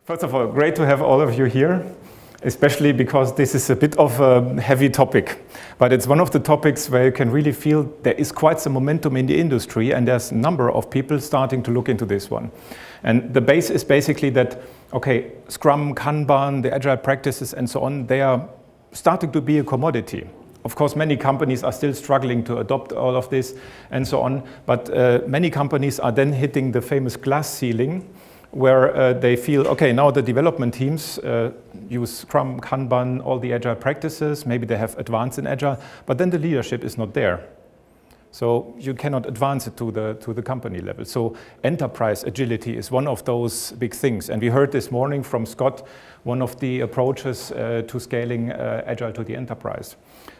First of all, great to have all of you here, especially because this is a bit of a heavy topic. But it's one of the topics where you can really feel there is quite some momentum in the industry, and there's a number of people starting to look into this one. And the base is basically that, okay, Scrum, Kanban, the Agile practices and so on, they are starting to be a commodity. Of course, many companies are still struggling to adopt all of this and so on, but many companies are then hitting the famous glass ceiling, where they feel, okay, now the development teams use Scrum, Kanban, all the Agile practices, maybe they have advanced in Agile, but then the leadership is not there. So you cannot advance it to the company level. So enterprise agility is one of those big things. And we heard this morning from Scott, one of the approaches to scaling Agile to the enterprise.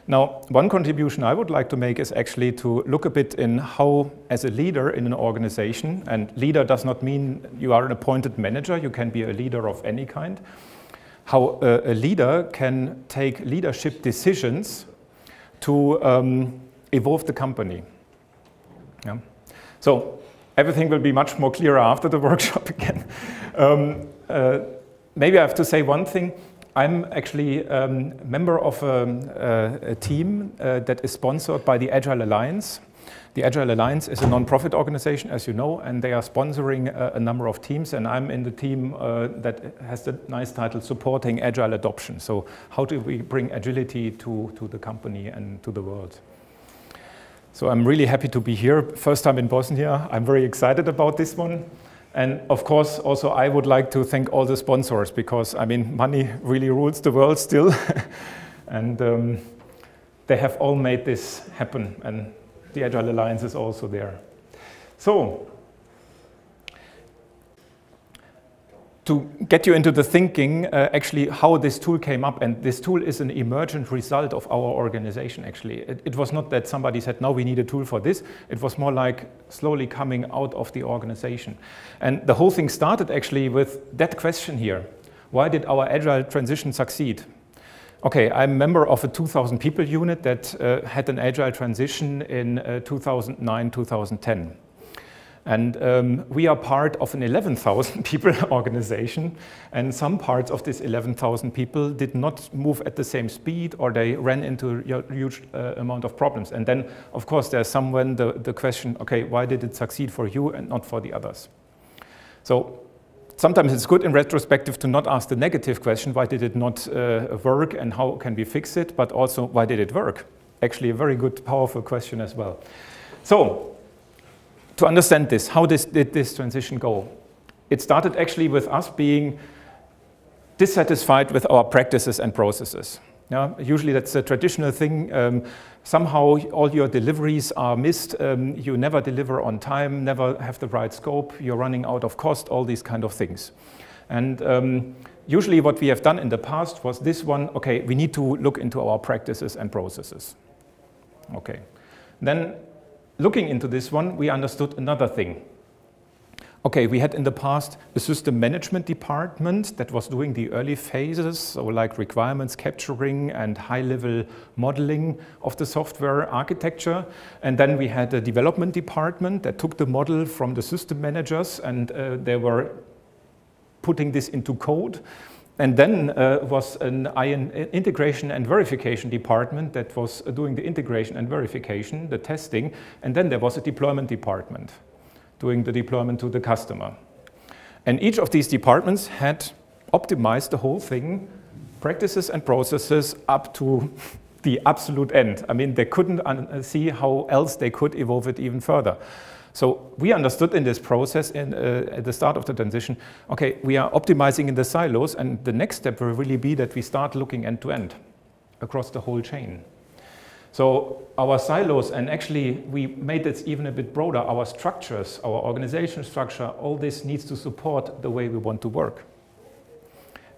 Now, one contribution I would like to make is actually to look a bit in how, as a leader in an organization, and leader does not mean you are an appointed manager, you can be a leader of any kind, how a leader can take leadership decisions to evolve the company. Yeah. So everything will be much more clearer after the workshop again. Maybe I have to say one thing. I'm actually a member of a team that is sponsored by the Agile Alliance. The Agile Alliance is a non-profit organization, as you know, and they are sponsoring a number of teams, and I'm in the team that has the nice title, Supporting Agile Adoption. So how do we bring agility to the company and to the world? So I'm really happy to be here. First time in Bosnia. I'm very excited about this one. And of course, also I would like to thank all the sponsors, because I mean, money really rules the world still. And they have all made this happen, and the Agile Alliance is also there. So, to get you into the thinking, actually, how this tool came up, and this tool is an emergent result of our organization, actually. It was not that somebody said, no, we need a tool for this. It was more like slowly coming out of the organization. And the whole thing started actually with that question here. Why did our Agile transition succeed? Okay, I'm a member of a 2,000 people unit that had an Agile transition in 2009, 2010. And we are part of an 11,000 people organization, and some parts of this 11,000 people did not move at the same speed, or they ran into a huge amount of problems. And then, of course, there's somewhen the question, okay, why did it succeed for you and not for the others? So sometimes it's good in retrospective to not ask the negative question, why did it not work and how can we fix it, but also why did it work? Actually a very good, powerful question as well. So, to understand this, how did this transition go? It started actually with us being dissatisfied with our practices and processes. Yeah, usually that's a traditional thing. Somehow all your deliveries are missed. You never deliver on time, never have the right scope. You're running out of cost, all these kind of things. And usually what we have done in the past was this one, okay, we need to look into our practices and processes. Okay. Then, looking into this one, we understood another thing. Okay, we had in the past a system management department that was doing the early phases, so like requirements capturing and high-level modeling of the software architecture. And then we had a development department that took the model from the system managers, and they were putting this into code. And then was an integration and verification department that was doing the integration and verification, the testing. And then there was a deployment department doing the deployment to the customer. And each of these departments had optimized the whole thing, practices and processes, up to the absolute end. I mean, they couldn't see how else they could evolve it even further. So we understood in this process at the start of the transition, okay, we are optimizing in the silos, and the next step will really be that we start looking end to end across the whole chain. So our silos, and actually we made this even a bit broader, our structures, our organization structure, all this needs to support the way we want to work.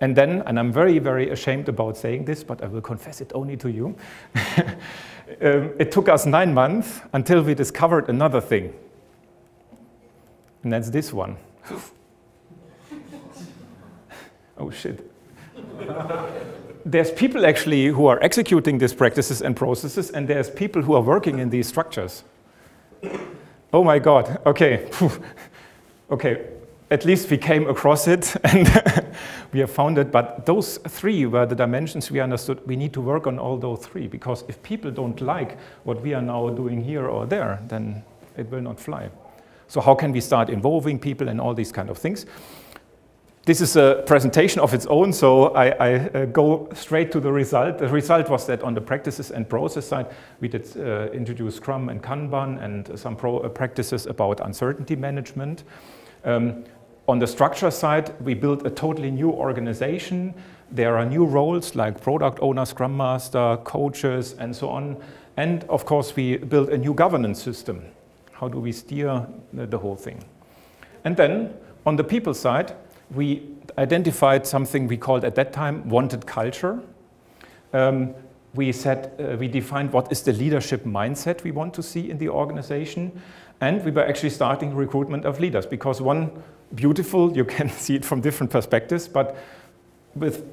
And then, and I'm very, very ashamed about saying this, but I will confess it only to you, it took us 9 months until we discovered another thing. And that's this one. Oh, shit. There's people actually who are executing these practices and processes, and there's people who are working in these structures. Oh my God, okay. Okay, at least we came across it and we have found it. But those three were the dimensions we understood. We need to work on all those three, because if people don't like what we are now doing here or there, then it will not fly. So how can we start involving people and all these kind of things? This is a presentation of its own, so I go straight to the result. The result was that on the practices and process side, we did introduce Scrum and Kanban and some practices about uncertainty management. On the structure side, we built a totally new organization. There are new roles like product owner, Scrum Master, coaches, and so on. And of course, we built a new governance system. How do we steer the whole thing? And then on the people side, we identified something we called at that time wanted culture. We defined what is the leadership mindset we want to see in the organization. And we were actually starting recruitment of leaders, because one beautiful, you can see it from different perspectives, but with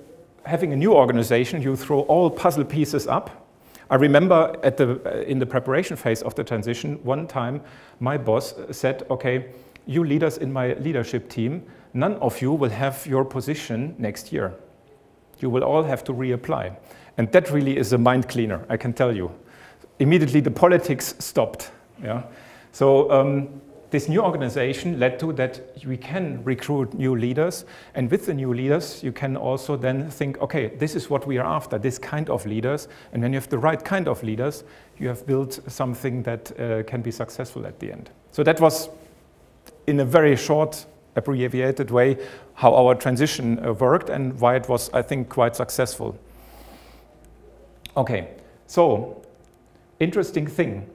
having a new organization, you throw all puzzle pieces up. I remember in the preparation phase of the transition, one time my boss said, okay, you leaders in my leadership team, none of you will have your position next year. You will all have to reapply. And that really is a mind cleaner, I can tell you. Immediately the politics stopped. Yeah? So this new organization led to that we can recruit new leaders. And with the new leaders, you can also then think, okay, this is what we are after, this kind of leaders. And when you have the right kind of leaders, you have built something that can be successful at the end. So that was, in a very short, abbreviated way, how our transition worked and why it was, I think, quite successful. Okay, so interesting thing.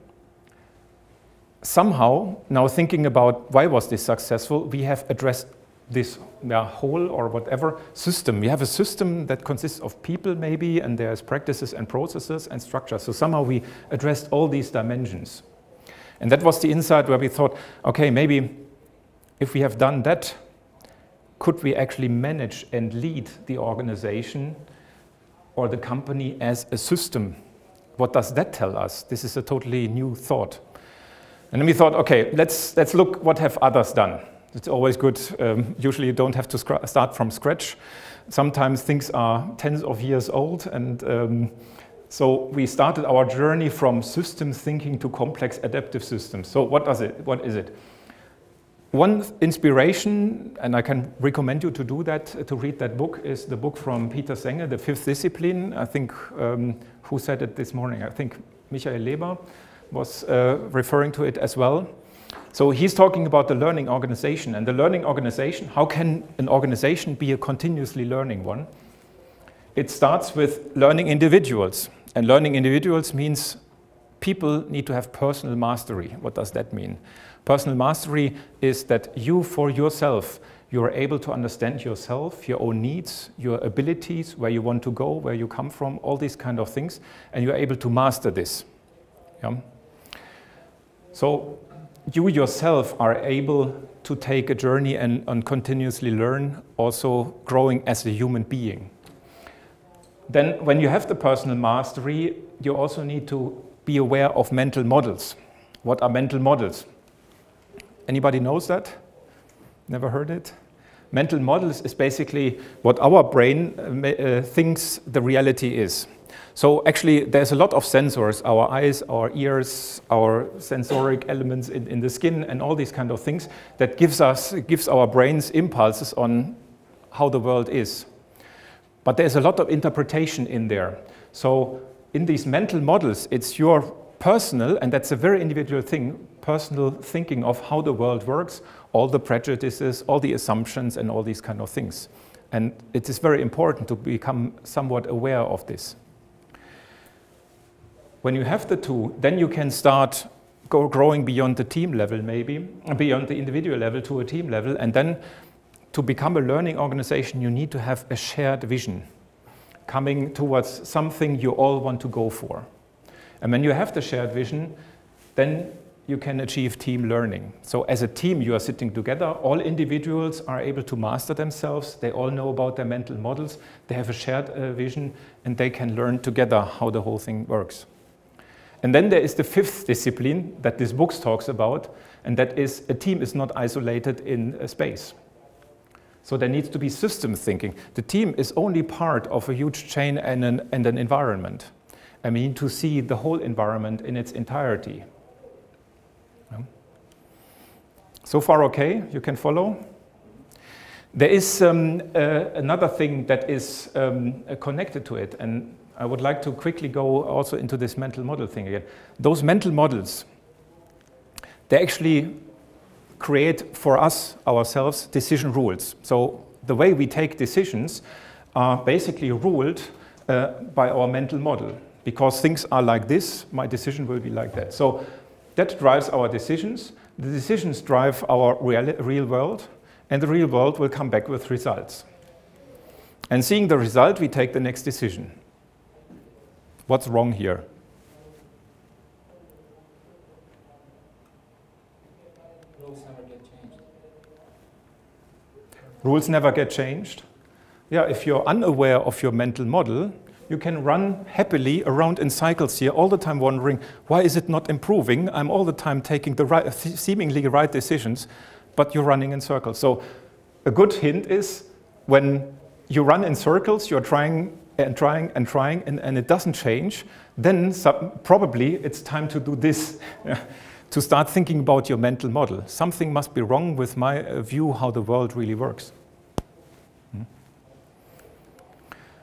Somehow, now thinking about why was this successful, we have addressed this whole or whatever system. We have a system that consists of people maybe, and there's practices and processes and structures. So somehow we addressed all these dimensions. And that was the insight where we thought, okay, maybe if we have done that, could we actually manage and lead the organization or the company as a system? What does that tell us? This is a totally new thought. And then we thought, okay, let's look what have others done. It's always good. Usually you don't have to start from scratch. Sometimes things are tens of years old. And so we started our journey from systems thinking to complex adaptive systems. So what is it? One inspiration, and I can recommend you to do that, to read that book, is the book from Peter Senge, The Fifth Discipline. I think, who said it this morning? I think Michael Leber was referring to it as well. So he's talking about the learning organization. And the learning organization, how can an organization be a continuously learning one? It starts with learning individuals. And learning individuals means people need to have personal mastery. What does that mean? Personal mastery is that you, for yourself, you are able to understand yourself, your own needs, your abilities, where you want to go, where you come from, all these kind of things, and you're able to master this. Yeah? So you yourself are able to take a journey and continuously learn, also growing as a human being. Then when you have the personal mastery, you also need to be aware of mental models. What are mental models? Anybody knows that? Never heard it? Mental models is basically what our brain thinks the reality is. So actually there's a lot of sensors, our eyes, our ears, our sensoric elements in the skin and all these kind of things that gives our brains impulses on how the world is. But there's a lot of interpretation in there. So in these mental models, it's your personal, and that's a very individual thing, personal thinking of how the world works, all the prejudices, all the assumptions, and all these kind of things. And it is very important to become somewhat aware of this. When you have the two, then you can start growing beyond the team level, maybe, beyond the individual level to a team level, and then to become a learning organization, you need to have a shared vision, coming towards something you all want to go for. And when you have the shared vision, then you can achieve team learning. So as a team, you are sitting together. All individuals are able to master themselves. They all know about their mental models. They have a shared vision, and they can learn together how the whole thing works. And then there is the fifth discipline that this book talks about, and that is a team is not isolated in a space. So there needs to be system thinking. The team is only part of a huge chain and an environment. And we need to see the whole environment in its entirety. So far, okay? You can follow? There is another thing that is connected to it, and I would like to quickly go also into this mental model thing again. Those mental models, they actually create for us, ourselves, decision rules. So the way we take decisions are basically ruled by our mental model. Because things are like this, my decision will be like that. So that drives our decisions. The decisions drive our real world, and the real world will come back with results. And seeing the result, we take the next decision. What's wrong here? Rules never get changed. Rules never get changed? Yeah, if you're unaware of your mental model, you can run happily around in cycles here, all the time wondering, why is it not improving? I'm all the time taking the seemingly right decisions, but you're running in circles. So a good hint is when you run in circles, you're trying and trying and trying, and it doesn't change, then probably it's time to do this, to start thinking about your mental model. Something must be wrong with my view how the world really works.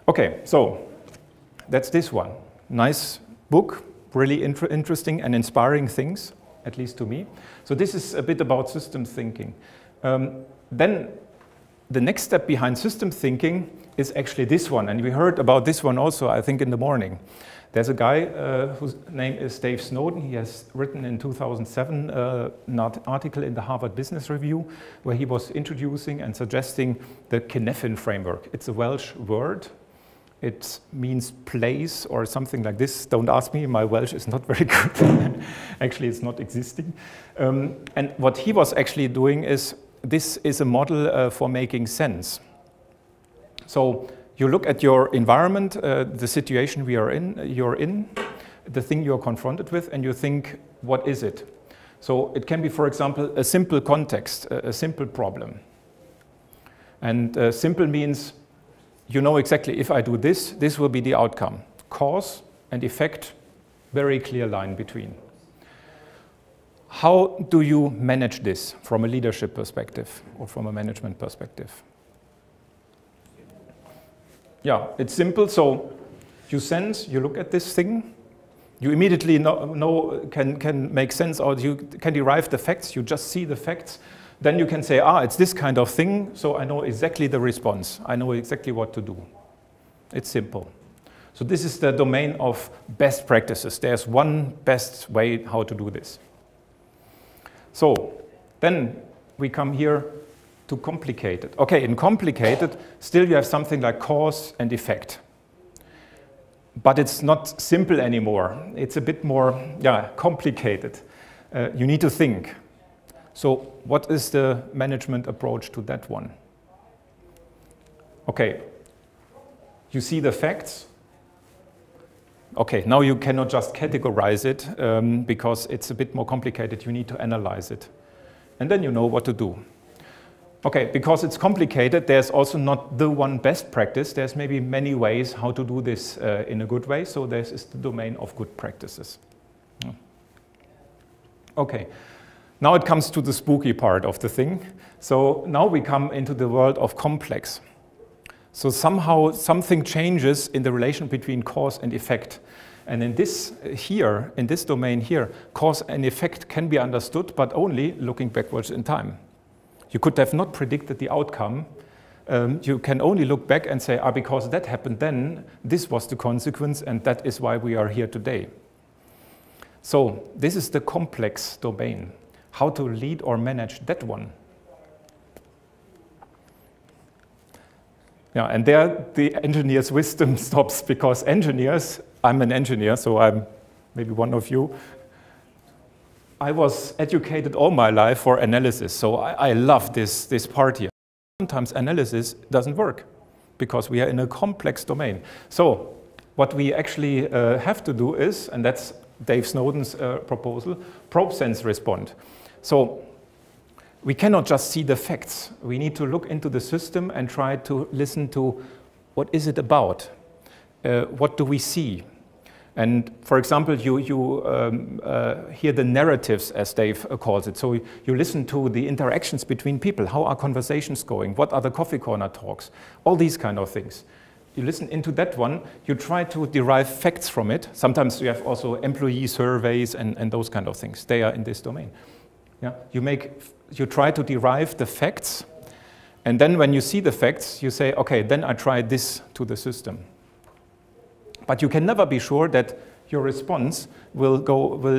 Okay, so that's this one. Nice book, really interesting and inspiring things, at least to me. So this is a bit about systems thinking. Then the next step behind system thinking is actually this one, and we heard about this one also, I think, in the morning. There's a guy whose name is Dave Snowden. He has written in 2007 an article in the Harvard Business Review where he was introducing and suggesting the Cynefin framework. It's a Welsh word. It means place or something like this. Don't ask me, my Welsh is not very good. Actually, it's not existing. And what he was actually doing is, this is a model for making sense. So you look at your environment, the situation you're in, the thing you're confronted with, and you think, what is it? So it can be, for example, a simple context, a simple problem. And simple means, you know exactly, if I do this, this will be the outcome. Cause and effect, very clear line between. How do you manage this from a leadership perspective or from a management perspective? Yeah, it's simple. So you sense, you look at this thing, you immediately can make sense out, you can derive the facts, you just see the facts. Then you can say, it's this kind of thing, so I know exactly the response. I know exactly what to do. It's simple. So this is the domain of best practices. There's one best way how to do this. So then we come here to complicated. Okay, in complicated, still you have something like cause and effect. But it's not simple anymore. It's a bit more complicated. You need to think. So what is the management approach to that one? Okay, you see the facts. Okay, now you cannot just categorize it because it's a bit more complicated. You need to analyze it. And then you know what to do. Okay, because it's complicated, there's also not the one best practice. There's maybe many ways how to do this in a good way. So this is the domain of good practices. Okay. Now it comes to the spooky part of the thing. So now we come into the world of complex. So somehow something changes in the relation between cause and effect. And in this here, in this domain here, cause and effect can be understood, but only looking backwards in time. You could have not predicted the outcome. You can only look back and say, because that happened then, this was the consequence, and that is why we are here today. So this is the complex domain. How to lead or manage that one. Yeah, and there the engineer's wisdom stops, because engineers, I'm an engineer, so I'm maybe one of you. I was educated all my life for analysis, so I love this part here. Sometimes analysis doesn't work because we are in a complex domain. So what we actually have to do is, and that's Dave Snowden's proposal, probe, sense, respond. So we cannot just see the facts. We need to look into the system and try to listen to what is it about? What do we see? And for example, you hear the narratives, as Dave calls it. So you listen to the interactions between people. How are conversations going? What are the coffee corner talks? All these kind of things. You listen into that one. You try to derive facts from it. Sometimes you have also employee surveys and those kind of things. They are in this domain. Yeah? You try to derive the facts. And then when you see the facts, you say, okay, then I try this to the system. But you can never be sure that your response will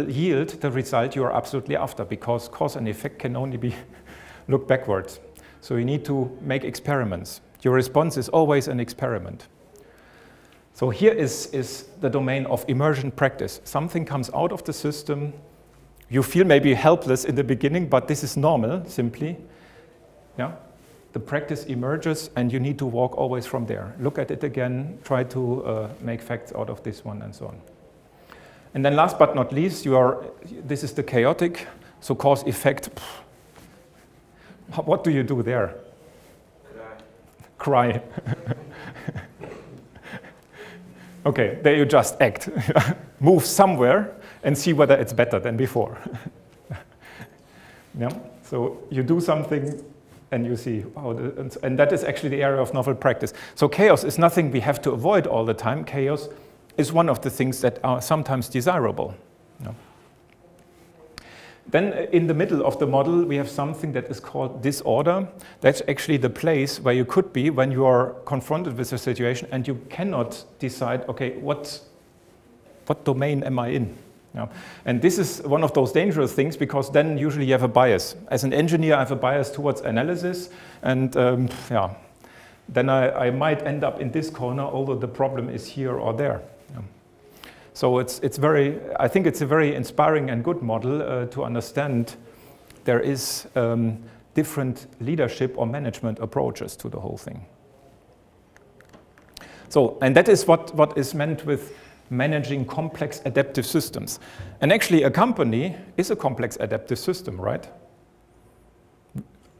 yield the result you are absolutely after, because cause and effect can only be looked backwards. So you need to make experiments. Your response is always an experiment. So here is the domain of immersion practice. Something comes out of the system. You feel maybe helpless in the beginning, but this is normal, simply. Yeah? The practice emerges, and you need to walk always from there. Look at it again, try to make facts out of this one, and so on. And then last but not least, this is the chaotic, so cause effect. What do you do there? Cry. Okay, there you just act. Move somewhere and see whether it's better than before. Yeah? So you do something, and you see how and that is actually the area of novel practice. So chaos is nothing we have to avoid all the time. Chaos is one of the things that are sometimes desirable. No. Then in the middle of the model, we have something that is called disorder. That's actually the place where you could be when you are confronted with a situation and you cannot decide, okay, what domain am I in? Yeah. And this is one of those dangerous things, because then usually you have a bias. As an engineer, I have a bias towards analysis, and yeah, then I might end up in this corner, although the problem is here or there. Yeah. So I think it's a very inspiring and good model to understand there is different leadership or management approaches to the whole thing. So, and that is what is meant with managing complex adaptive systems. And actually a company is a complex adaptive system, right?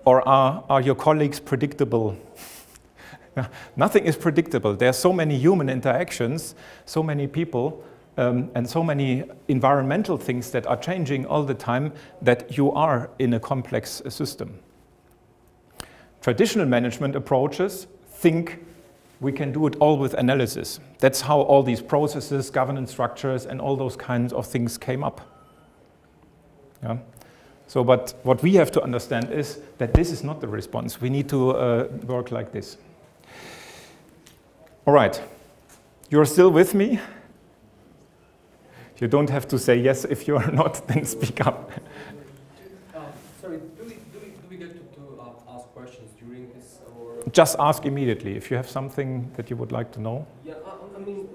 Or are your colleagues predictable? Nothing is predictable. There are so many human interactions, so many people, and so many environmental things that are changing all the time, that you are in a complex system. Traditional management approaches think we can do it all with analysis. That's how all these processes, governance structures, and all those kinds of things came up. Yeah? So, but what we have to understand is that this is not the response. We need to work like this. All right. You're still with me? You don't have to say yes if you are not, then speak up. Sorry, do we get to ask questions during this? Or? Just ask immediately if you have something that you would like to know. Yeah, I mean,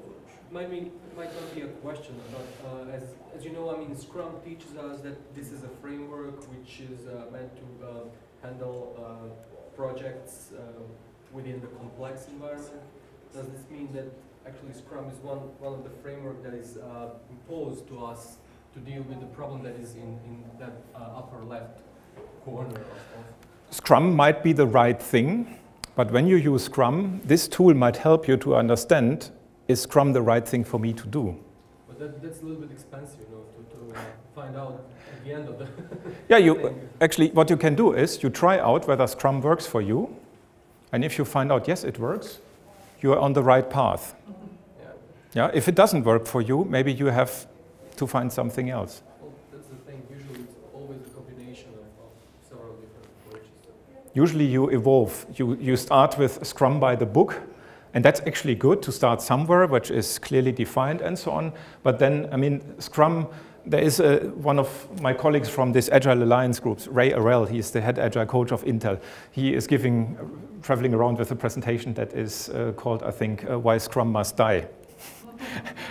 might not be a question, but as you know, I mean, Scrum teaches us that this is a framework which is meant to handle projects within the complex environment. Does this mean that actually Scrum is one of the framework that is imposed to us to deal with the problem that is in that upper left corner of Scrum might be the right thing, but when you use Scrum, this tool might help you to understand, is Scrum the right thing for me to do? But that's a little bit expensive, you know, to find out at the end of the yeah, actually what you can do is you try out whether Scrum works for you, and if you find out yes, it works, you are on the right path. Yeah, if it doesn't work for you, maybe you have to find something else. Well, that's the thing. Usually it's always a combination of several different approaches. Usually you evolve. You start with Scrum by the book, and that's actually good to start somewhere, which is clearly defined and so on. But then, I mean, Scrum, there is one of my colleagues from this Agile Alliance groups, Ray Arrell, he's the head Agile coach of Intel. He is traveling around with a presentation that is called, I think, Why Scrum Must Die.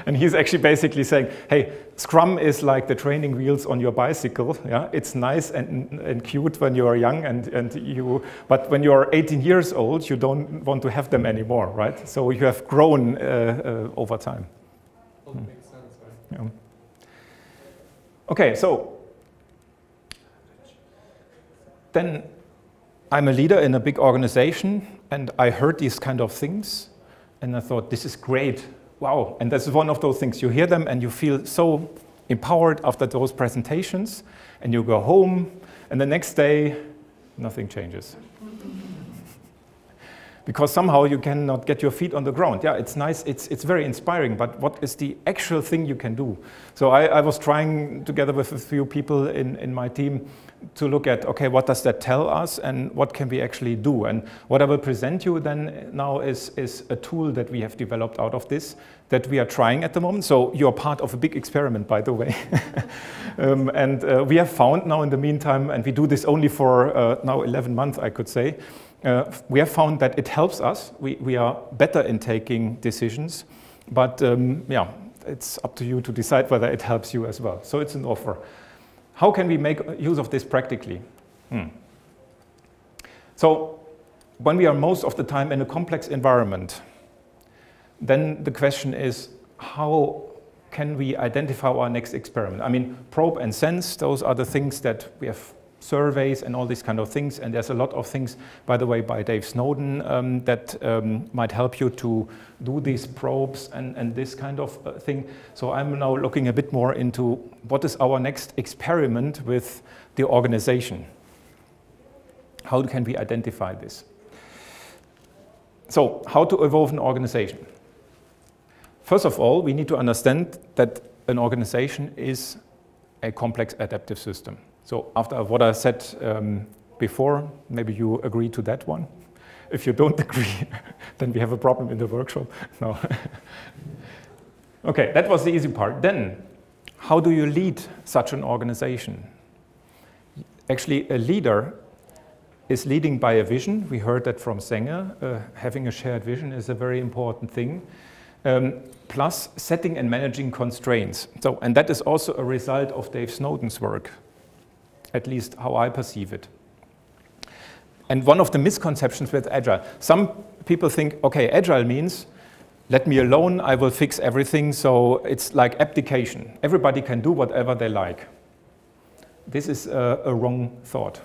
And he's actually basically saying, hey, Scrum is like the training wheels on your bicycle. Yeah? It's nice and cute when you are young, but when you are 18 years old, you don't want to have them anymore, right? So you have grown over time. Well, that makes sense, right? Yeah. Okay, so then I'm a leader in a big organization, and I heard these kind of things, and I thought, this is great, wow. And this is one of those things, you hear them and you feel so empowered after those presentations, and you go home, and the next day, nothing changes. Because somehow you cannot get your feet on the ground. Yeah, it's nice, it's very inspiring, but what is the actual thing you can do? So I was trying, together with a few people in my team, to look at, okay, what does that tell us and what can we actually do? And what I will present you then now is a tool that we have developed out of this, that we are trying at the moment. So you're part of a big experiment, by the way. We have found now in the meantime, and we do this only for now 11 months, I could say, we have found that it helps us. We are better in taking decisions, but yeah, it's up to you to decide whether it helps you as well. So it's an offer. How can we make use of this practically? So when we are most of the time in a complex environment, then the question is, how can we identify our next experiment? I mean, probe and sense, those are the things that we have surveys and all these kind of things, and there's a lot of things, by the way, by Dave Snowden that might help you to do these probes and this kind of thing. So I'm now looking a bit more into what is our next experiment with the organization. How can we identify this? So how to evolve an organization? First of all, we need to understand that an organization is a complex adaptive system. So after what I said before, maybe you agree to that one. If you don't agree, then we have a problem in the workshop. No. Okay, that was the easy part. Then, how do you lead such an organization? Actually, a leader is leading by a vision. We heard that from Sanger. Having a shared vision is a very important thing. Plus, setting and managing constraints. So, and that is also a result of Dave Snowden's work, at least how I perceive it. And one of the misconceptions with Agile, some people think, okay, Agile means, let me alone, I will fix everything, so it's like abdication. Everybody can do whatever they like. This is a wrong thought.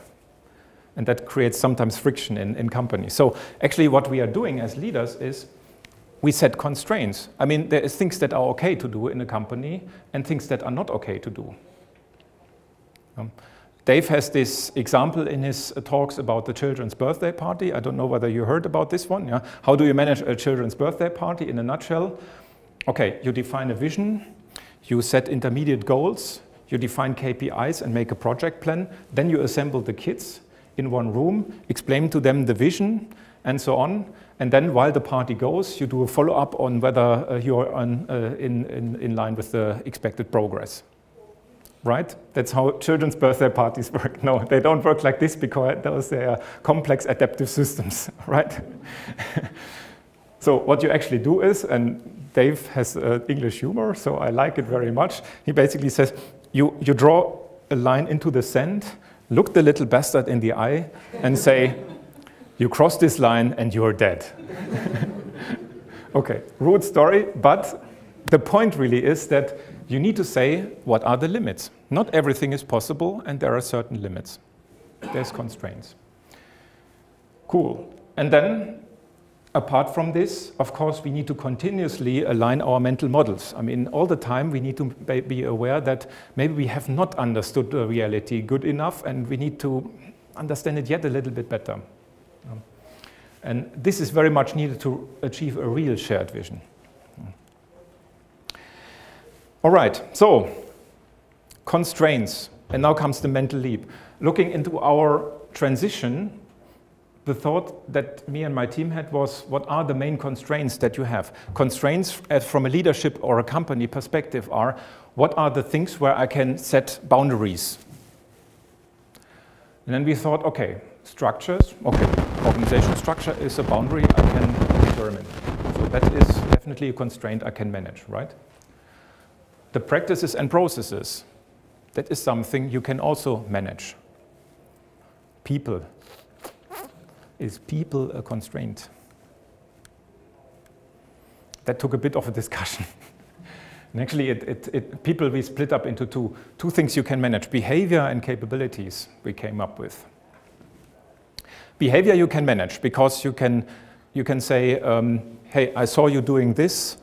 And that creates sometimes friction in companies. So actually what we are doing as leaders is, we set constraints. I mean, there is things that are okay to do in a company and things that are not okay to do. Dave has this example in his talks about the children's birthday party. I don't know whether you heard about this one. Yeah? How do you manage a children's birthday party in a nutshell? Okay, you define a vision, you set intermediate goals, you define KPIs and make a project plan, then you assemble the kids in one room, explain to them the vision, and so on. And then while the party goes, you do a follow-up on whether you're in line with the expected progress. Right? That's how children's birthday parties work. No, they don't work like this because those are complex adaptive systems, right? So what you actually do is, and Dave has English humor, so I like it very much. He basically says, you draw a line into the sand, look the little bastard in the eye, and say, you cross this line and you're dead. Okay, rude story, but the point really is that you need to say, what are the limits? Not everything is possible, and there are certain limits. There's constraints. Cool. And then, apart from this, of course, we need to continuously align our mental models. I mean, all the time we need to be aware that maybe we have not understood the reality good enough, and we need to understand it yet a little bit better. And this is very much needed to achieve a real shared vision. All right, so constraints, and now comes the mental leap. Looking into our transition, the thought that me and my team had was, what are the main constraints that you have? Constraints from a leadership or a company perspective are, what are the things where I can set boundaries? And then we thought, okay, structures, okay, organizational structure is a boundary I can determine. So that is definitely a constraint I can manage, right? The practices and processes, that is something you can also manage. People. Is people a constraint? That took a bit of a discussion. And actually, people we split up into two things you can manage. Behavior and capabilities we came up with. Behavior you can manage because you can say, hey, I saw you doing this.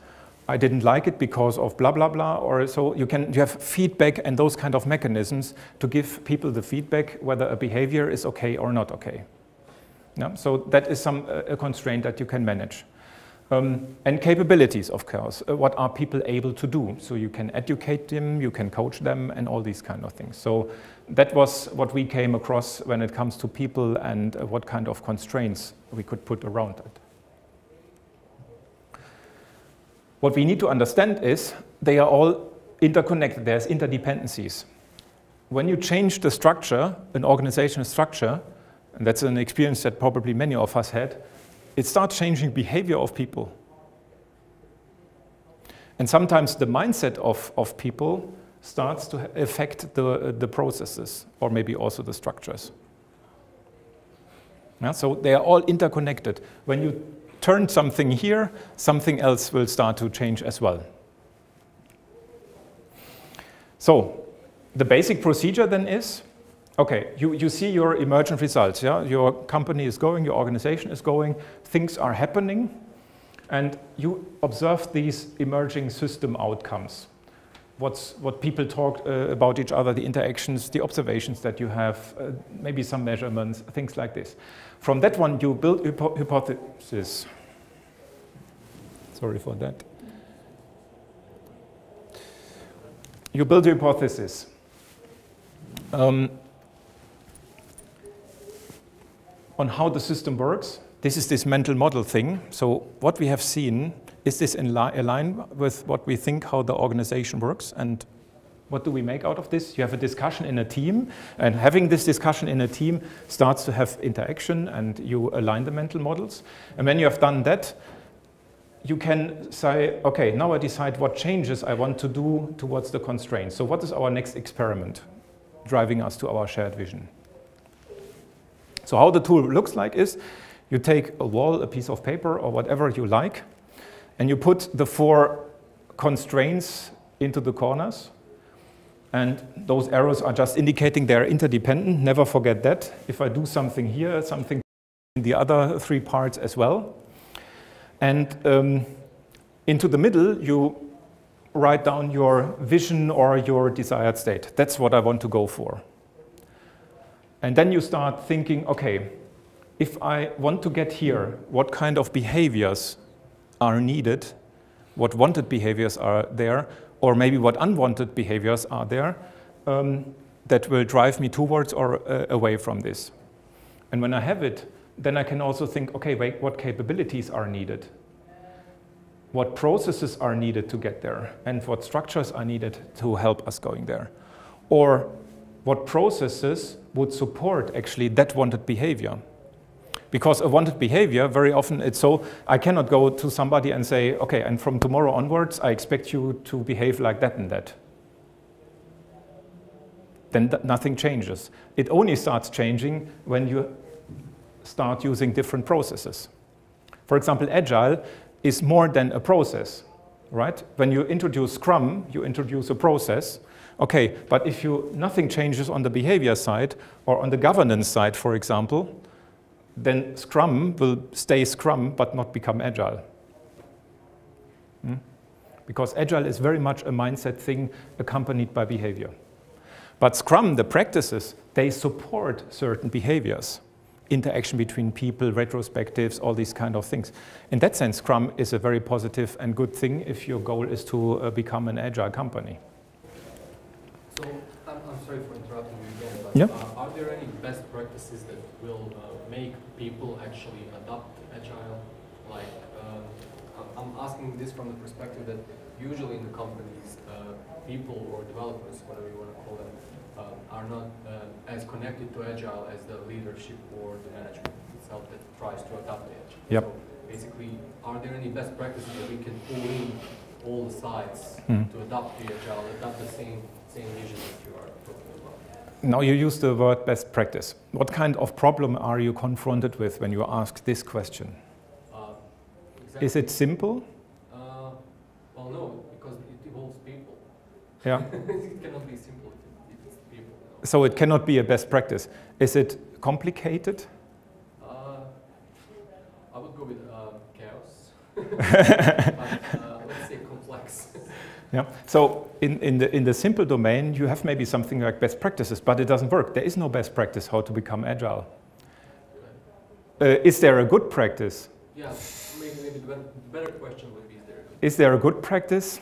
I didn't like it because of blah, blah, blah. Or so you have feedback and those kind of mechanisms to give people the feedback whether a behavior is okay or not okay. Yeah? So that is a constraint that you can manage. And capabilities, of course. What are people able to do? So you can educate them, you can coach them, and all these kind of things. So that was what we came across when it comes to people and what kind of constraints we could put around it. What we need to understand is they are all interconnected. There's interdependencies. When you change the structure, an organizational structure, and that's an experience that probably many of us had, it starts changing behavior of people. And sometimes the mindset of people starts to affect the processes, or maybe also the structures. Yeah, so they are all interconnected. When you turn something here, something else will start to change as well. So the basic procedure then is, okay, you see your emergent results. Yeah? Your company is going, your organization is going, things are happening, and you observe these emerging system outcomes. What people talk about each other, the interactions, the observations that you have, maybe some measurements, things like this. From that one, you build hypothesis. Sorry for that. You build a hypothesis. On how the system works. This is this mental model thing. So what we have seen, is this in line with what we think how the organization works, and what do we make out of this? You have a discussion in a team, and having this discussion in a team starts to have interaction, and you align the mental models. And when you have done that, you can say, okay, now I decide what changes I want to do towards the constraints. So what is our next experiment driving us to our shared vision? So how the tool looks like is, you take a wall, a piece of paper, or whatever you like, and you put the 4 constraints into the corners. And those arrows are just indicating they're interdependent. Never forget that. If I do something here, something in the other 3 parts as well. And into the middle, you write down your vision or your desired state. That's what I want to go for. And then you start thinking, okay, if I want to get here, what kind of behaviors are needed? What wanted behaviors are there? Or maybe what unwanted behaviors are there that will drive me towards or away from this? And when I have it, then I can also think, okay, wait, what capabilities are needed? What processes are needed to get there? And what structures are needed to help us going there? Or what processes would support actually that wanted behavior? Because a wanted behavior, very often it's so, I cannot go to somebody and say, okay, and from tomorrow onwards, I expect you to behave like that and that. Then nothing changes. It only starts changing when you start using different processes. For example, Agile is more than a process, right? When you introduce Scrum, you introduce a process. Okay, but if nothing changes on the behavior side or on the governance side, for example, then Scrum will stay Scrum but not become Agile. Because Agile is very much a mindset thing accompanied by behavior. But Scrum, the practices, they support certain behaviors. Interaction between people, retrospectives, all these kind of things. In that sense, Scrum is a very positive and good thing if your goal is to become an Agile company. So, I'm sorry for interrupting you again, but yeah. Are there any best practices that will make people actually adopt Agile? Like, I'm asking this from the perspective that usually in the companies, people or developers, whatever you want to call them, are not as connected to Agile as the leadership or the management itself that tries to adopt the Agile. Yep. So basically, are there any best practices that we can pull in all the sides to adopt the Agile, adopt the same vision that you are talking about? Now you use the word best practice. What kind of problem are you confronted with when you ask this question? Exactly. Is it simple? Well, no, because it involves people. Yeah. It cannot be simple if it's people. No. So it cannot be a best practice. Is it complicated? let's say complex. Yeah. So in the simple domain, you have maybe something like best practices, but it doesn't work. There is no best practice how to become agile. Is there a good practice? Yeah, maybe the better question would be, is there a good practice?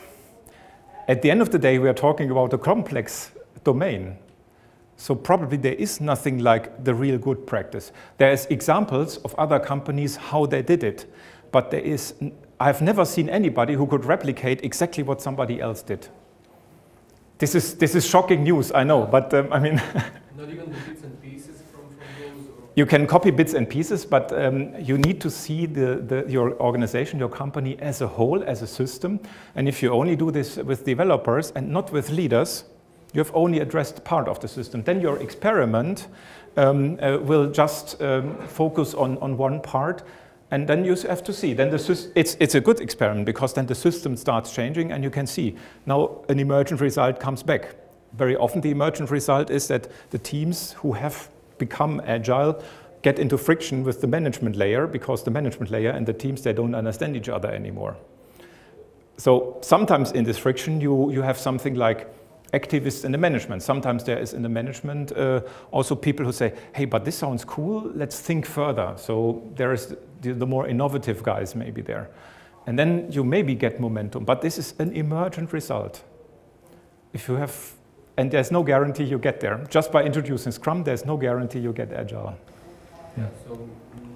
At the end of the day, we are talking about a complex domain. So probably there is nothing like the real good practice. There's examples of other companies how they did it, but I've never seen anybody who could replicate exactly what somebody else did. This is shocking news, I know, but I mean... Not even the bits and pieces from those? Or? You can copy bits and pieces, but you need to see your organization, your company as a whole, as a system. And if you only do this with developers and not with leaders, you have only addressed part of the system. Then your experiment will just focus on one part, and then you have to see. Then it's a good experiment, because then the system starts changing, and you can see now an emergent result comes back. Very often the emergent result is that the teams who have become agile get into friction with the management layer, because the management layer and the teams, they don't understand each other anymore. So sometimes in this friction you have something like activists in the management. Sometimes there is in the management also people who say, hey, but this sounds cool, let's think further. So there is the more innovative guys maybe there. And then you maybe get momentum, but this is an emergent result. If you have, and there's no guarantee you get there. Just by introducing Scrum, there's no guarantee you get Agile. Yeah, so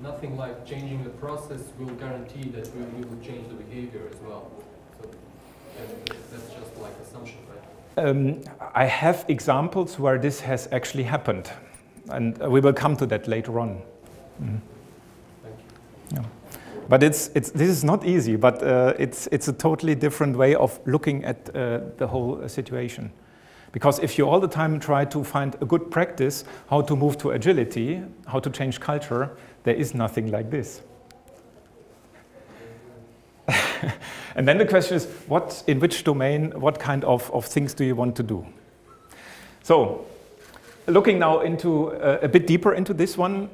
nothing like changing the process will guarantee that we will change the behavior as well. So that's just like assumption, right? I have examples where this has actually happened, and we will come to that later on. Mm. Thank you. Yeah. But this is not easy, but it's a totally different way of looking at the whole situation. Because if you all the time try to find a good practice, how to move to agility, how to change culture, there is nothing like this. And then the question is, in which domain, what kind of things do you want to do? So, looking now into a bit deeper into this one,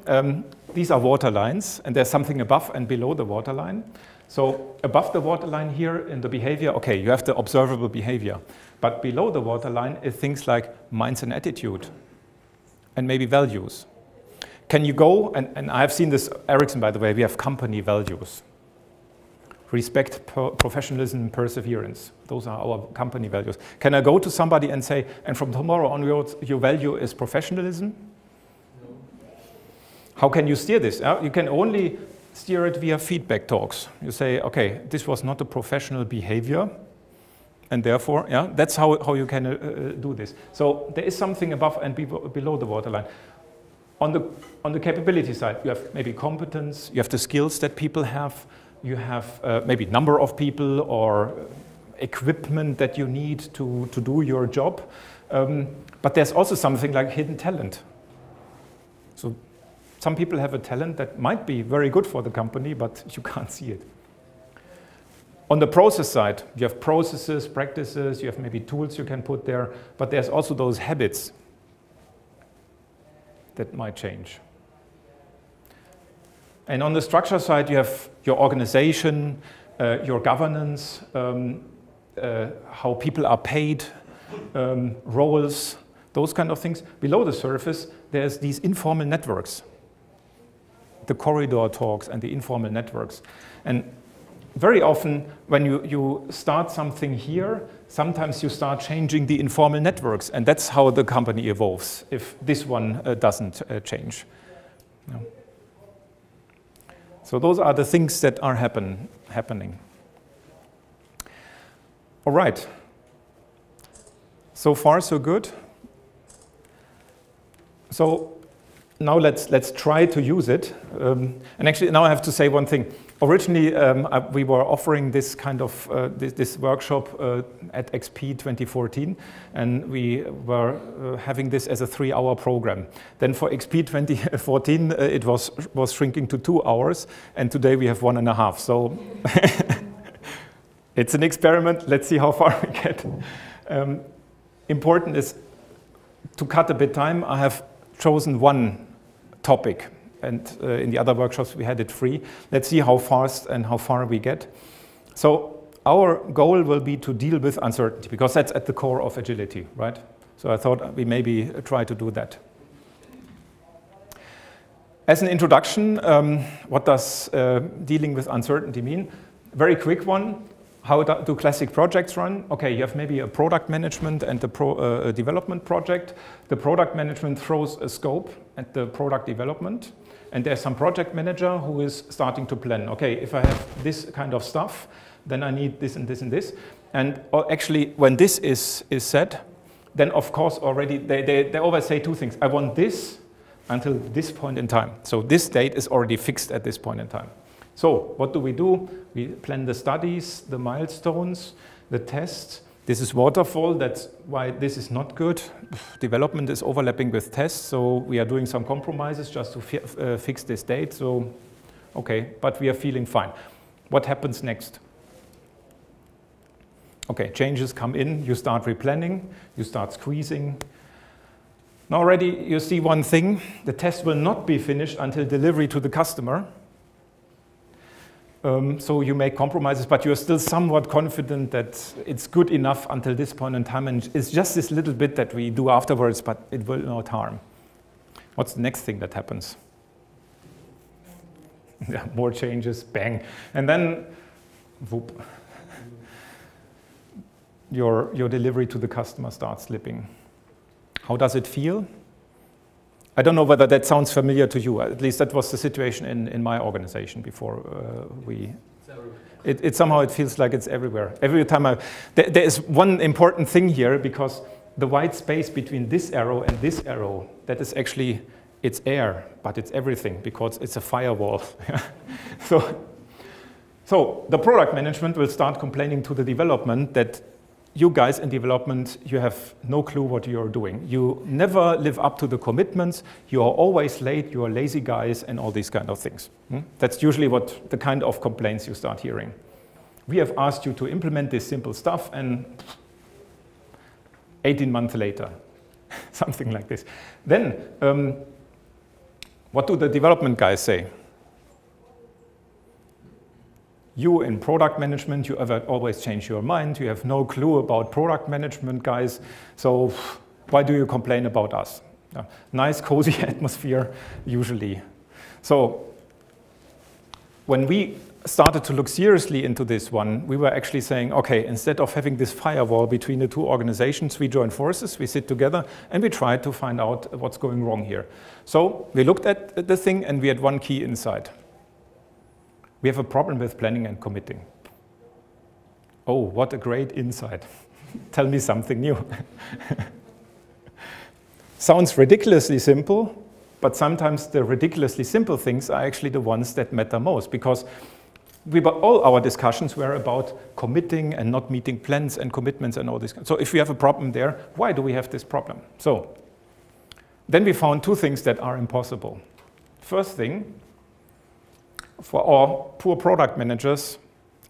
these are water lines, and there's something above and below the water line. So above the water line here in the behavior, okay, you have the observable behavior. But below the water line is things like minds and attitude, and maybe values. Can you go, and I have seen this, Ericsson, by the way, we have company values. Respect, professionalism, perseverance. Those are our company values. Can I go to somebody and say, and from tomorrow onwards, your value is professionalism? No. How can you steer this? You can only steer it via feedback talks. You say, okay, this was not a professional behavior, and therefore, yeah, that's how you can do this. So there is something above and below the waterline. On the capability side, you have maybe competence, you have the skills that people have, you have maybe number of people or equipment that you need to do your job. But there's also something like hidden talent. So some people have a talent that might be very good for the company, but you can't see it. On the process side, you have processes, practices, you have maybe tools you can put there, but there's also those habits that might change. And on the structure side, you have your organization, your governance, how people are paid, roles, those kind of things. Below the surface, there's these informal networks, the corridor talks and the informal networks. And very often, when you start something here, sometimes you start changing the informal networks, and that's how the company evolves, if this one doesn't change. No. So those are the things that are happening. All right. So far, so good. So now let's try to use it. And actually, now I have to say one thing. Originally, we were offering this kind of this workshop at XP 2014, and we were having this as a 3-hour program. Then for XP 2014, it was shrinking to 2 hours, and today we have 1.5. So it's an experiment. Let's see how far we get. Important is to cut a bit time. I have chosen one topic. And in the other workshops, we had it free. Let's see how fast and how far we get. So our goal will be to deal with uncertainty, because that's at the core of agility, right? So I thought we maybe try to do that. As an introduction, what does dealing with uncertainty mean? Very quick one. How do classic projects run? Okay, you have maybe a product management and a development project. The product management throws a scope at the product development, and there's some project manager who is starting to plan. Okay, if I have this kind of stuff, then I need this and this and this. And actually, when this is said, then of course already they always say two things. I want this until this point in time. So this date is already fixed at this point in time. So what do? We plan the studies, the milestones, the tests. This is waterfall. That's why this is not good. Development is overlapping with tests, so we are doing some compromises just to fix this date. So, okay, but we are feeling fine. What happens next? Okay, changes come in. You start replanning. You start squeezing. Now already you see one thing. The test will not be finished until delivery to the customer. So you make compromises, but you're still somewhat confident that it's good enough until this point in time, and it's just this little bit that we do afterwards, but it will not harm. What's the next thing that happens? Yeah, more changes, bang. And then, whoop, your delivery to the customer starts slipping. How does it feel? I don't know whether that sounds familiar to you. At least that was the situation in my organization before somehow it feels like it's everywhere. Every time there is one important thing here, because the white space between this arrow and this arrow, that is actually, it's air, but it's everything, because it's a firewall. So the product management will start complaining to the development that you guys in development, you have no clue what you're doing. You never live up to the commitments. You are always late. You are lazy guys and all these kind of things. That's usually what the kind of complaints you start hearing. We have asked you to implement this simple stuff, and 18 months later, something like this. Then, what do the development guys say? You in product management, you always change your mind. You have no clue about product management, guys. So why do you complain about us? Nice, cozy atmosphere, usually. So when we started to look seriously into this one, we were actually saying, okay, instead of having this firewall between the two organizations, we join forces, we sit together, and we try to find out what's going wrong here. So we looked at the thing, and we had one key insight. We have a problem with planning and committing. Oh, what a great insight. Tell me something new. Sounds ridiculously simple, but sometimes the ridiculously simple things are actually the ones that matter most, because all our discussions were about committing and not meeting plans and commitments and all this. So if we have a problem there, why do we have this problem? So then we found two things that are impossible. First thing, for our poor product managers,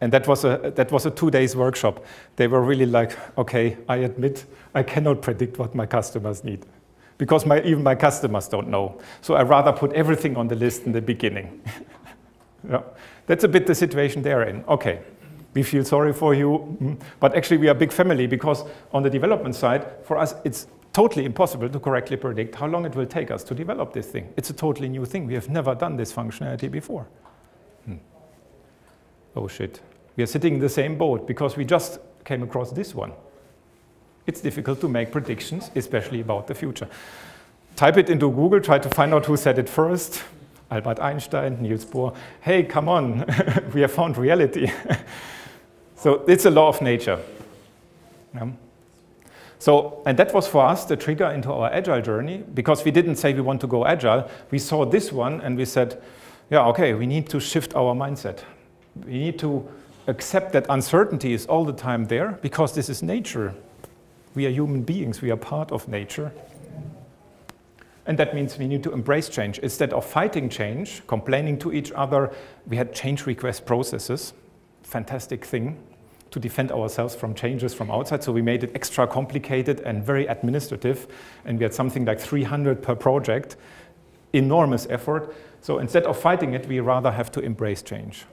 and that was a 2 days workshop, they were really like, okay, I admit I cannot predict what my customers need, because even my customers don't know. So I rather put everything on the list in the beginning. Yeah. That's a bit the situation they're in. Okay, we feel sorry for you, but actually we are a big family, because on the development side, for us, it's totally impossible to correctly predict how long it will take us to develop this thing. It's a totally new thing. We have never done this functionality before. Oh shit, we are sitting in the same boat because we just came across this one. It's difficult to make predictions, especially about the future. Type it into Google, try to find out who said it first. Albert Einstein, Niels Bohr. Hey, come on, we have found reality. So it's a law of nature. Yeah. So, and that was for us the trigger into our Agile journey, because we didn't say we want to go Agile. We saw this one and we said, yeah, okay, we need to shift our mindset. We need to accept that uncertainty is all the time there, because this is nature. We are human beings. We are part of nature. And that means we need to embrace change. Instead of fighting change, complaining to each other, we had change request processes. Fantastic thing to defend ourselves from changes from outside. So we made it extra complicated and very administrative. And we had something like 300 per project. Enormous effort. So instead of fighting it, we rather have to embrace change.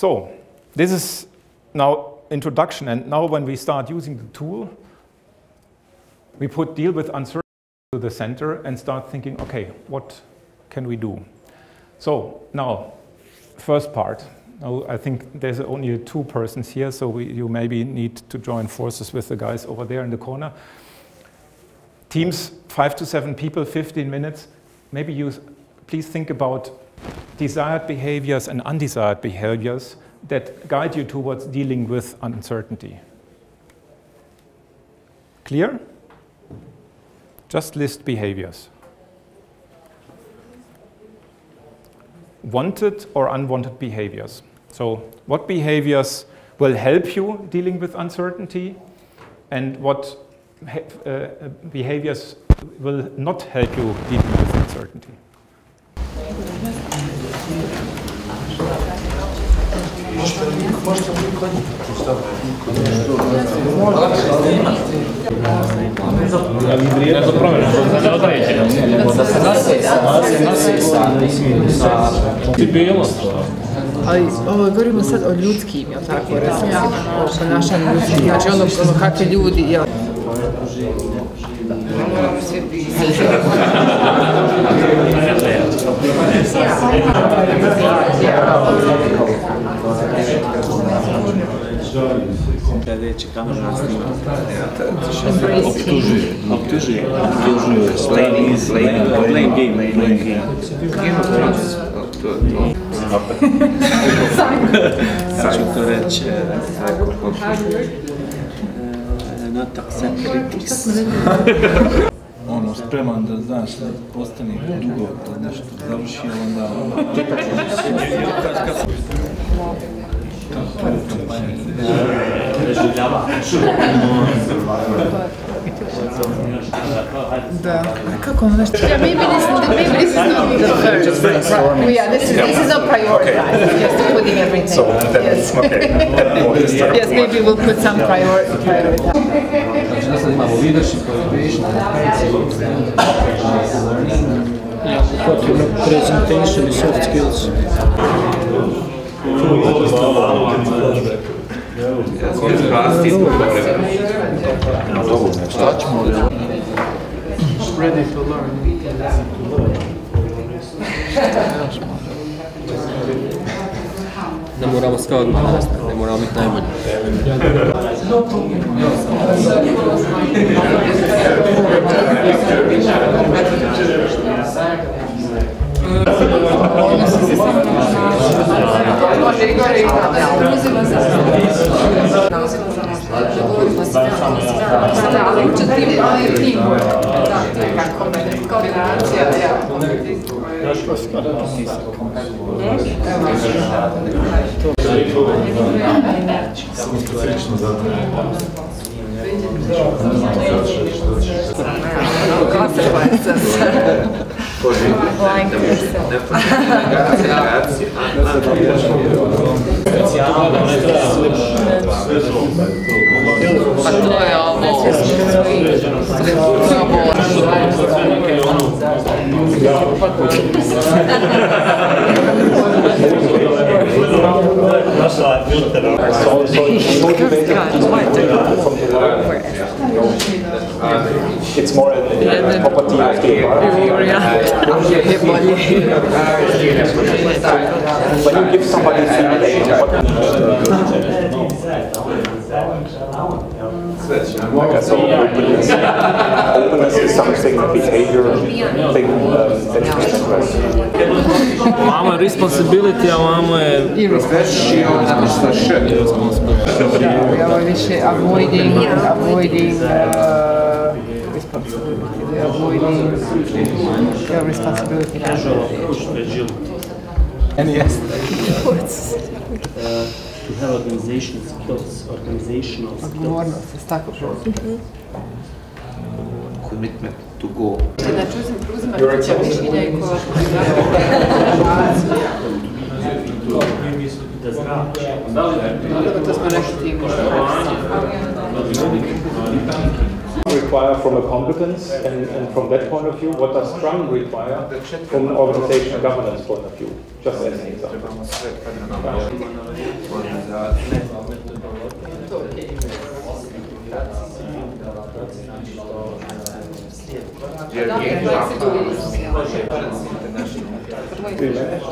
So this is now introduction, and now when we start using the tool, we put deal with uncertainty to the center and start thinking, okay, what can we do? So now, first part. Now I think there's only 2 persons here, so you maybe need to join forces with the guys over there in the corner. Teams, 5 to 7 people, 15 minutes. Maybe you please think about desired behaviors and undesired behaviors that guide you towards dealing with uncertainty. Clear? Just list behaviors. Wanted or unwanted behaviors. So what behaviors will help you dealing with uncertainty, and what behaviors will not help you dealing with uncertainty? Ali ovo govorimo sad o ljudskim, jel tako, o ponašanju ljudskih, znači ono kakvi ljudi, jel? Moramo svi biti. Sljedeći kamera nas snima. Optužuje. Blame game. Sad ću to reći, not accept critics. Ono, spreman da, znaš, ostane dugo da nešto završi, onda... Da. Kako ono nešto? Yeah, maybe this is not the first. Yeah, this is not prioritized. Just putting everything. So that's okay. Yes, maybe we'll put some priority. Znači, sad imamo leadership, collaboration, presentation i soft skills. Ready to learn. Ne moramo sve odmah, ne moramo biti najbolji. Pa to je ovo. It's more a property of the when you give somebody feedback, so openness is something, behavior thing that you can address. Vamo je responsibility, a vamo je irresponsibility. Ovo je više avoiding responsibility. Avoiding your responsibility. And yes. To have organizational skills. Odgovornost, tako Commitment to go. Znači uzimati mišljenja i to smo rekli require from a competence, and from that point of view, what does Scrum require from an organizational governance point of view? Just as an example.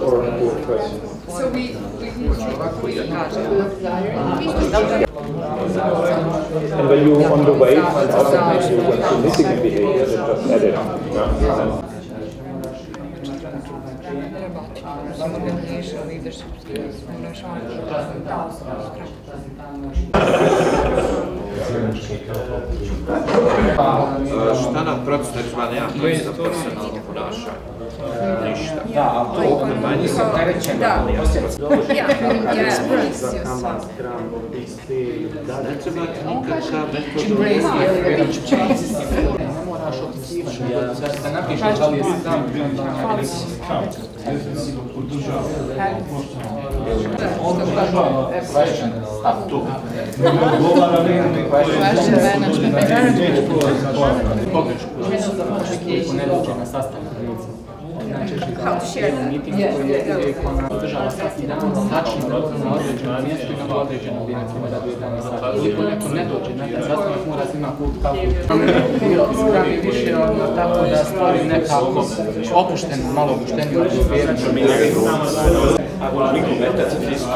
Or a question? So we and when you on the way find out that maybe when you're missing a behavior, then just add it. Yeah. Šta nam proces takozvani jedan za profesionalno ponašanje? Ništa. Manje se ne treba nikakva How to share that? Održava svaki dan tačno na određenom mjestu i na određenom vrijeme da bi dan sad. Ukoliko neko ne dođe na taj sastanak, mora se ima put kako. Scrum je više tako da stvori nekako opuštenu, malo opušteniju atmosferu. I would recommend that at least to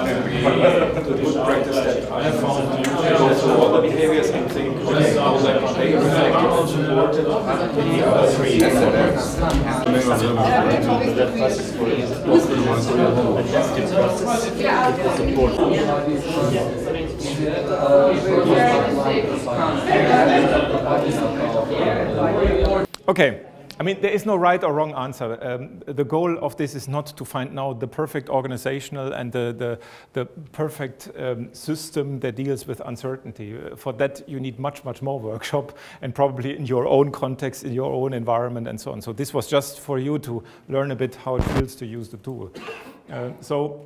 good practice that I have found to go through all the behaviors and think how they reflect and support the three elements. That process for adaptive process support. Okay. I mean, there is no right or wrong answer. The goal of this is not to find now the perfect organizational and the perfect system that deals with uncertainty. For that, you need much, much more workshop and probably in your own context, in your own environment and so on. So this was just for you to learn a bit how it feels to use the tool. So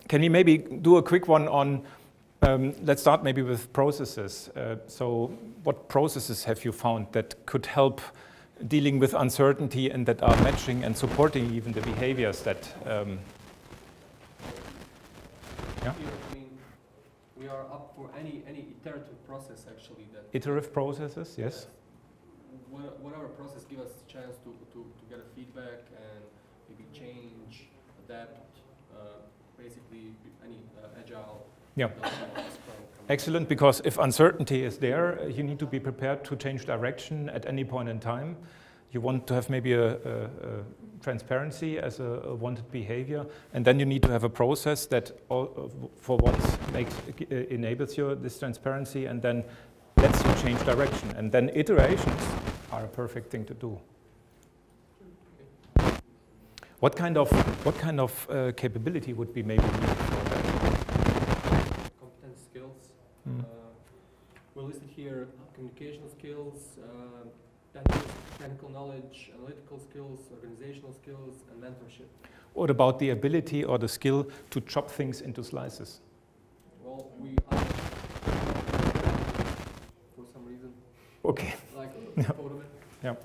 can we maybe do a quick one on, let's start maybe with processes. So what processes have you found that could help dealing with uncertainty and that are matching and supporting even the behaviors that Yeah. I mean, we are up for any iterative process actually. That iterative processes, yes. Whatever process give us a chance to get a feedback and maybe change, adapt, basically any agile. Yeah. Excellent, because if uncertainty is there, you need to be prepared to change direction at any point in time. You want to have maybe a transparency as a wanted behavior, and then you need to have a process that for once enables you this transparency and then lets you change direction. And then iterations are a perfect thing to do. What kind of capability would be maybe needed for that? Competence skills. We're listed here: communication skills, technical knowledge, analytical skills, organizational skills, and mentorship. What about the ability or the skill to chop things into slices? Well, for some reason. Okay. Like Yeah. out of it. Yeah.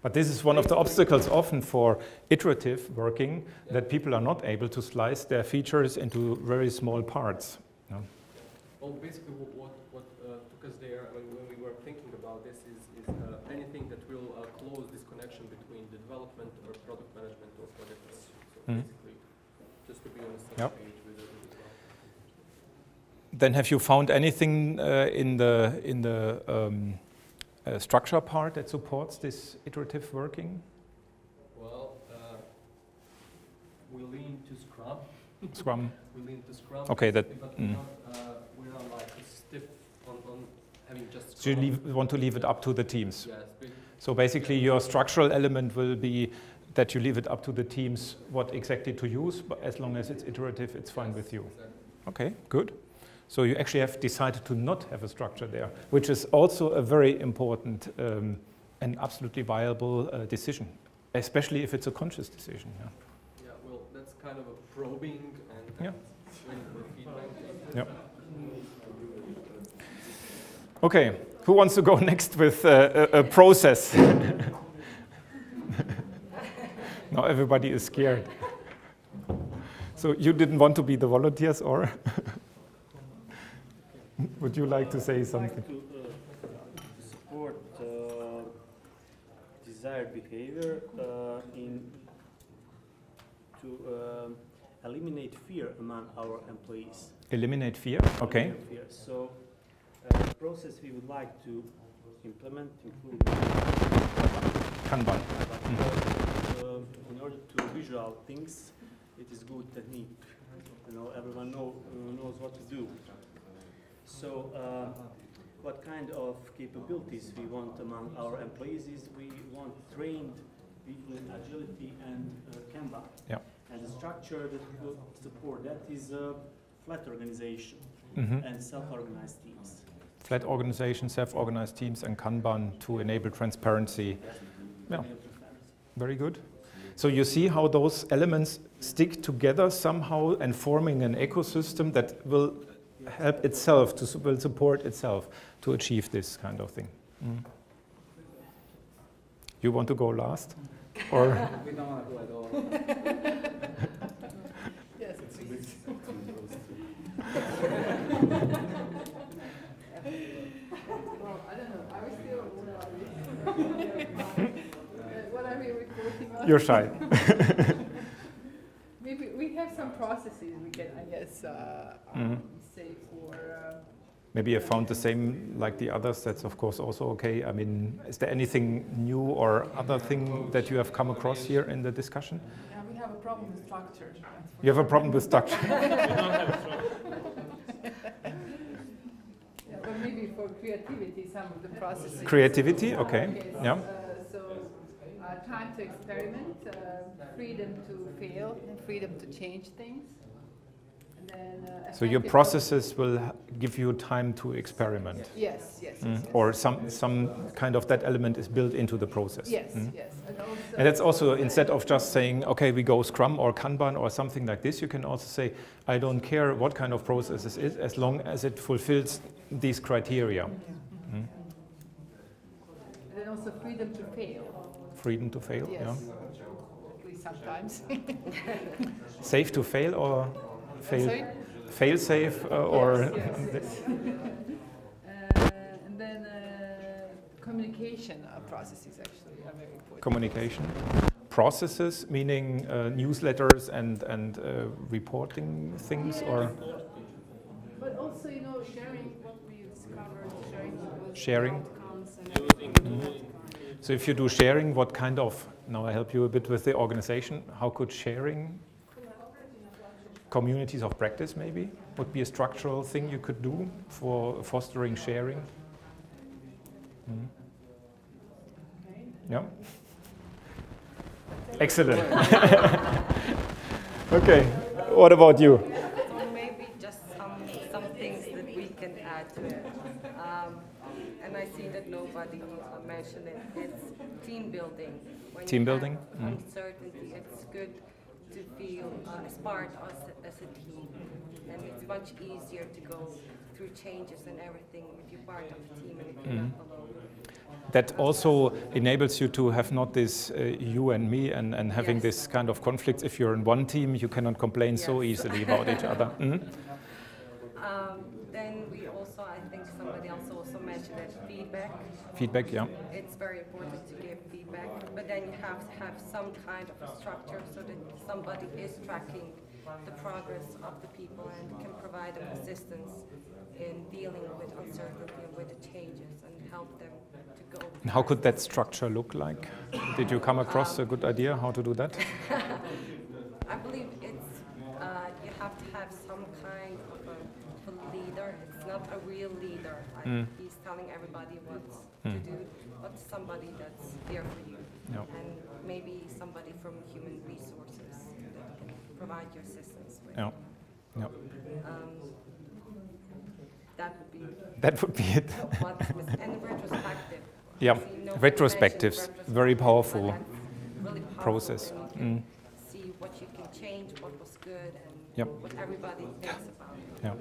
But this is one of the obstacles often for iterative working, that people are not able to slice their features into very small parts. No? Well, basically, what took us there when we were thinking about this is anything that will close this connection between the development or product management of projects. So basically, just to be on the same page with it as well. Then have you found anything in the structure part that supports this iterative working? Well, we lean to Scrum. Scrum. We lean to Scrum. Okay, that. But we're not like stiff on having just Scrum. So you want to leave it up to the teams. Yes. So basically, your structural element will be that you leave it up to the teams what exactly to use, but as long as it's iterative, it's fine with you. Exactly. Okay, good. So you actually have decided to not have a structure there, which is also a very important and absolutely viable decision, especially if it's a conscious decision. Yeah. Yeah, well, that's kind of a probing and waiting for feedback. Yeah. Okay, Who wants to go next with a process? Now everybody is scared. So you didn't want to be the volunteers, or would you like to say something? I would like to support desired behavior to eliminate fear among our employees. Eliminate fear, okay. Eliminate fear. So the process we would like to implement includes Kanban. In order to visual things, it is good technique. You know, everyone knows what to do. So, what kind of capabilities we want among our employees is we want trained people in agility and Kanban. Yeah. And the structure that will support that is a flat organization and self-organized teams. Flat organization, self-organized teams, and Kanban to enable transparency. Yeah, very good. So you see how those elements stick together somehow and forming an ecosystem that will help itself, will support itself to achieve this kind of thing. You want to go last? Or? We don't want to go at all. Yes, please. Well, I don't know. Are we still? What are we reporting on? You're shy. Maybe we have some processes we can, I guess, say for. Maybe I found the same like the others. That's of course also okay. I mean, is there anything new or other thing that you have come across here in the discussion? Yeah, we have a problem with structure. You have a problem with structure. Yeah, but maybe for creativity, some of the processes. Creativity, okay. Yeah. Time to experiment, freedom to fail, and freedom to change things. And then, so your processes will give you time to experiment. Yes, yes, yes, yes. Or some kind of that element is built into the process. Yes, yes. And that's also, instead of just saying, okay, we go Scrum or Kanban or something like this, you can also say, I don't care what kind of process this is, as long as it fulfills these criteria. And then also freedom to fail. Freedom to fail, yes. Yeah. At least sometimes. Safe to fail or fail? Sorry? Fail safe or? Yes, yes. And then communication processes actually are very important. Communication. Processes, meaning newsletters and reporting things, or? But also, you know, sharing what we discovered, sharing. outcomes and So if you do sharing, what kind of, now I help you a bit with the organization, how could sharing, communities of practice maybe, would be a structural thing you could do for fostering sharing? Yeah. Excellent. Okay, what about you? So maybe just some things that we can add to it. And I see that nobody mentioned it. It's team building. When team you building? Have uncertainty, it's good to feel as part as a team. And it's much easier to go through changes and everything if you're part of a team and if you're not alone. That also enables you to have not this you and me and having Yes. this kind of conflicts. If you're in one team, you cannot complain so easily about each other. Then we also, I think somebody else also mentioned that feedback. Feedback, yeah. It's very important to give feedback, but then you have to have some kind of a structure so that somebody is tracking the progress of the people and can provide them assistance in dealing with uncertainty and with the changes and help them to go. And how could that structure look like? Did you come across a good idea how to do that? I believe it's, you have to have some kind of a leader. It's not a real leader. Like he's telling everybody what to do, but somebody that's there for you. Yeah. And maybe somebody from human resources that can provide you assistance with. Yeah. Yeah. That would be it. And retrospective. Yeah, See, retrospectives, very powerful really process. See what you can change, what was good, and what everybody thinks about it. Yeah.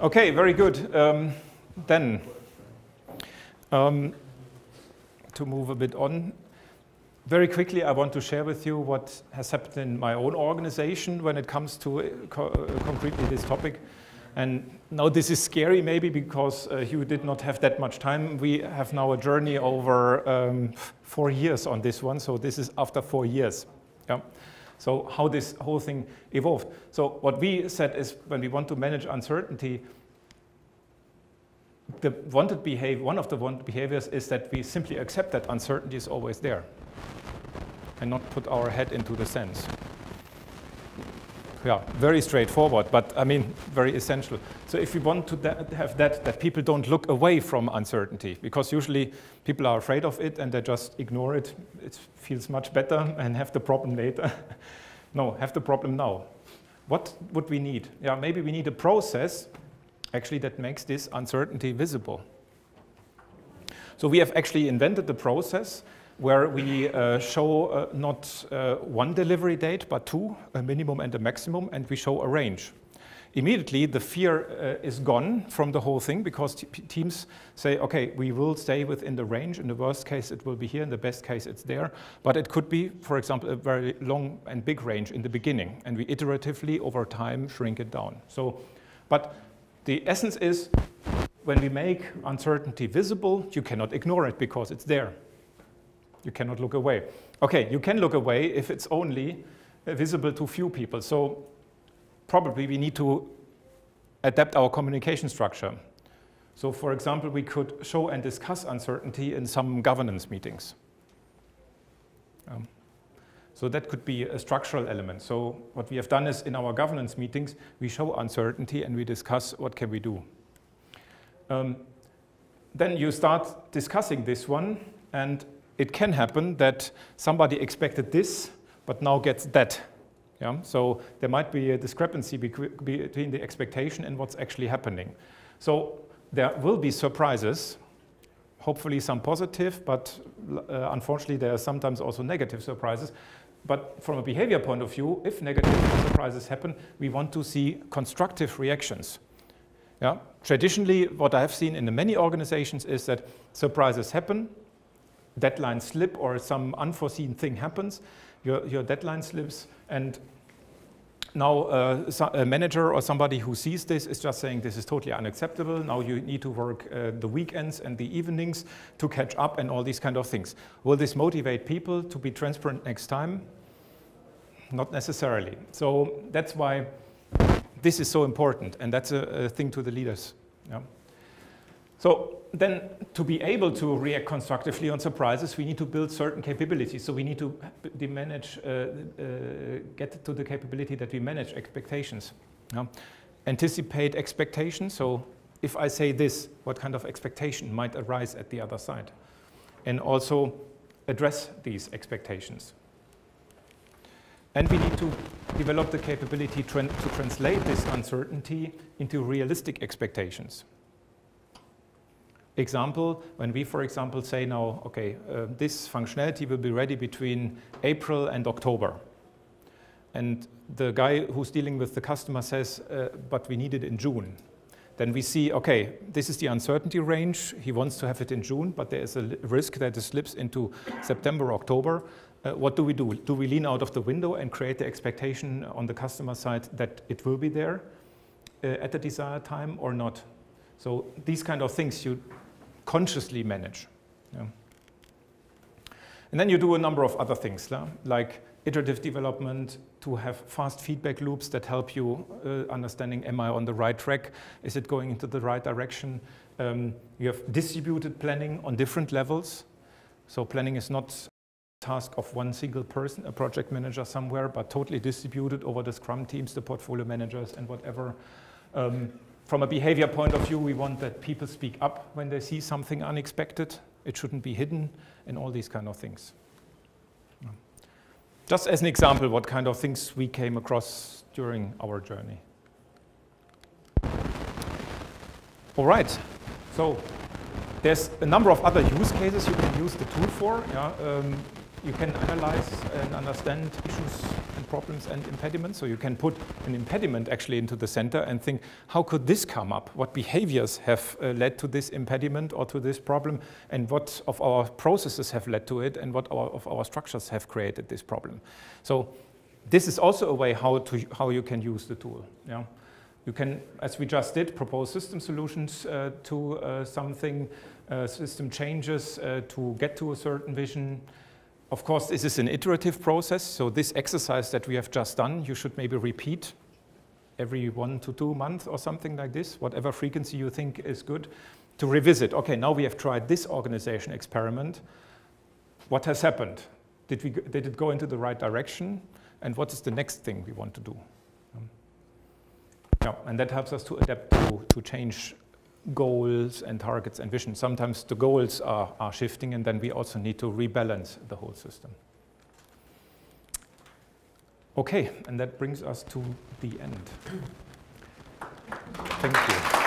Okay, very good. then, to move a bit on, very quickly I want to share with you what has happened in my own organization when it comes to concretely this topic. And now this is scary maybe because you did not have that much time. We have now a journey over 4 years on this one, so this is after 4 years. Yeah. So how this whole thing evolved. So what we said is when we want to manage uncertainty, one of the wanted behaviors is that we simply accept that uncertainty is always there and not put our head into the sands. Yeah, very straightforward, but I mean, very essential. So if we want to have that people don't look away from uncertainty, because usually people are afraid of it and they just ignore it. It feels much better and have the problem later. No, have the problem now. What would we need? Yeah, maybe we need a process actually that makes this uncertainty visible. So we have actually invented the process where we show not one delivery date, but 2, a minimum and a maximum, and we show a range. Immediately, the fear is gone from the whole thing because teams say, okay, we will stay within the range. In the worst case, it will be here. In the best case, it's there. But it could be, for example, a very long and big range in the beginning, and we iteratively, over time, shrink it down. So, but the essence is, when we make uncertainty visible, you cannot ignore it because it's there. You cannot look away. Okay, you can look away if it's only visible to few people. So probably we need to adapt our communication structure. So for example, we could show and discuss uncertainty in some governance meetings. So that could be a structural element. So what we have done is in our governance meetings, we show uncertainty and we discuss what can we do. Then you start discussing this one, and it can happen that somebody expected this, but now gets that. Yeah? So there might be a discrepancy between the expectation and what's actually happening. So there will be surprises, hopefully some positive, but unfortunately there are sometimes also negative surprises. But from a behavior point of view, if negative surprises happen, we want to see constructive reactions. Yeah? Traditionally, what I have seen in many organizations is that surprises happen, deadline slip or some unforeseen thing happens, your deadline slips, and now a manager or somebody who sees this is just saying this is totally unacceptable. Now you need to work the weekends and the evenings to catch up and all these kind of things. Will this motivate people to be transparent next time? Not necessarily. So that's why this is so important, and that's a thing to the leaders. Yeah. So then to be able to react constructively on surprises, we need to build certain capabilities. So we need to get to the capability that we manage expectations. Yeah? Anticipate expectations. So if I say this, what kind of expectation might arise at the other side? And also address these expectations. And we need to develop the capability to translate this uncertainty into realistic expectations. Example, when we, for example, say now, okay, this functionality will be ready between April and October. And the guy who's dealing with the customer says, but we need it in June. Then we see, okay, this is the uncertainty range. He wants to have it in June, but there is a risk that it slips into September, October. What do we do? Do we lean out of the window and create the expectation on the customer side that it will be there at the desired time or not? So these kind of things you consciously manage. Yeah. And then you do a number of other things, like iterative development, to have fast feedback loops that help you understanding, am I on the right track? Is it going into the right direction? You have distributed planning on different levels. So planning is not a task of one single person, a project manager somewhere, but totally distributed over the Scrum teams, the portfolio managers, and whatever. From a behavior point of view, we want that people speak up when they see something unexpected. It shouldn't be hidden, and all these kind of things. Just as an example, what kind of things we came across during our journey. All right, so there's a number of other use cases you can use the tool for. Yeah? you can analyze and understand issues and problems and impediments. So you can put an impediment actually into the center and think, how could this come up? What behaviors have led to this impediment or to this problem? And what of our processes have led to it? And what of our structures have created this problem? So this is also a way how you can use the tool. Yeah? You can, as we just did, propose system solutions to something, system changes to get to a certain vision. Of course, this is an iterative process, so this exercise that we have just done, you should maybe repeat every 1 to 2 months or something like this, whatever frequency you think is good, to revisit. Okay, now we have tried this organization experiment. What has happened? Did it go into the right direction? And what is the next thing we want to do? Yeah, and that helps us to adapt to change goals and targets and vision. Sometimes the goals are shifting, and then we also need to rebalance the whole system. Okay, and that brings us to the end. Thank you.